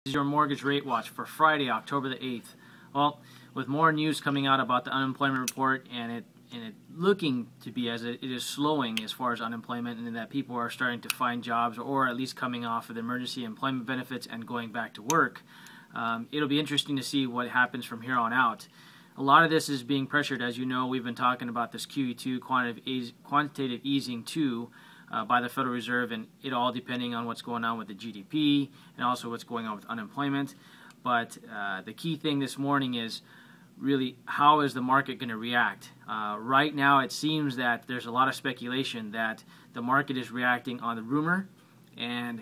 is your mortgage rate watch for Friday, October the 8th. Well, with more news coming out about the unemployment report and it looking to be as it is slowing as far as unemployment, and that people are starting to find jobs or at least coming off of the emergency employment benefits and going back to work, it'll be interesting to see what happens from here on out. A lot of this is being pressured. As you know, we've been talking about this QE2, quantitative easing 2, by the Federal Reserve, and it all depending on what's going on with the GDP and also what's going on with unemployment. But the key thing this morning is really how is the market going to react. Right now it seems that there's a lot of speculation that the market is reacting on the rumor, and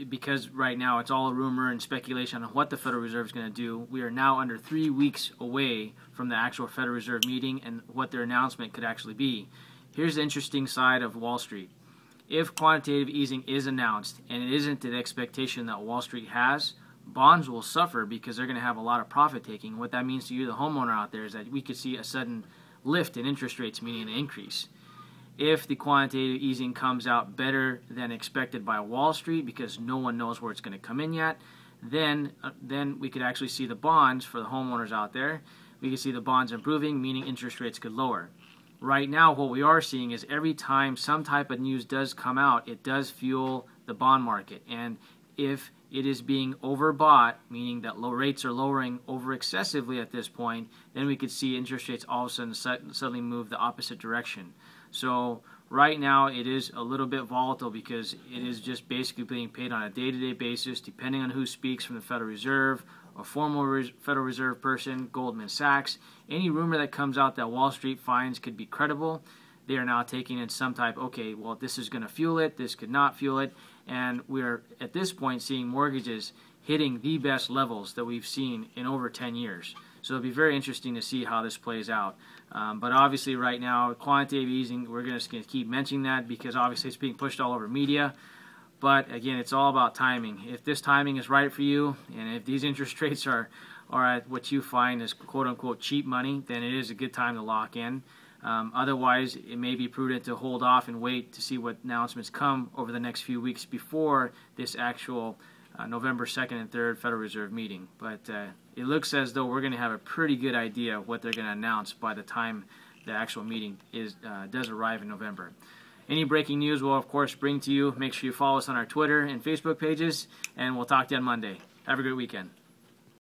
because right now it's all a rumor and speculation on what the Federal Reserve is going to do. We are now under 3 weeks away from the actual Federal Reserve meeting and what their announcement could actually be. Here's the interesting side of Wall Street. If quantitative easing is announced and it isn't the expectation that Wall Street has, bonds will suffer because they're going to have a lot of profit taking. What that means to you, the homeowner out there, is that we could see a sudden lift in interest rates, meaning an increase. If the quantitative easing comes out better than expected by Wall Street because no one knows where it's going to come in yet, then we could actually see the bonds for the homeowners out there. We could see the bonds improving, meaning interest rates could lower. Right now, what we are seeing is every time some type of news does come out, it does fuel the bond market. And if it is being overbought, meaning that low rates are lowering over excessively at this point, then we could see interest rates all of a sudden suddenly move the opposite direction. So right now it is a little bit volatile because it is just basically being paid on a day-to-day basis, depending on who speaks from the Federal Reserve, a former Federal Reserve person, Goldman Sachs. Any rumor that comes out that Wall Street finds could be credible, they are now taking in some type, okay, well, this is going to fuel it, this could not fuel it, and we're at this point seeing mortgages hitting the best levels that we've seen in over 10 years. So it'll be very interesting to see how this plays out. But obviously right now, quantitative easing, we're just going to keep mentioning that because obviously it's being pushed all over media. But again, it's all about timing. If this timing is right for you, and if these interest rates are at what you find as quote-unquote cheap money, then it is a good time to lock in. Otherwise, it may be prudent to hold off and wait to see what announcements come over the next few weeks before this actual November 2nd and 3rd Federal Reserve meeting. But it looks as though we're going to have a pretty good idea of what they're going to announce by the time the actual meeting does arrive in November. Any breaking news we'll, of course, bring to you. Make sure you follow us on our Twitter and Facebook pages, and we'll talk to you on Monday. Have a great weekend.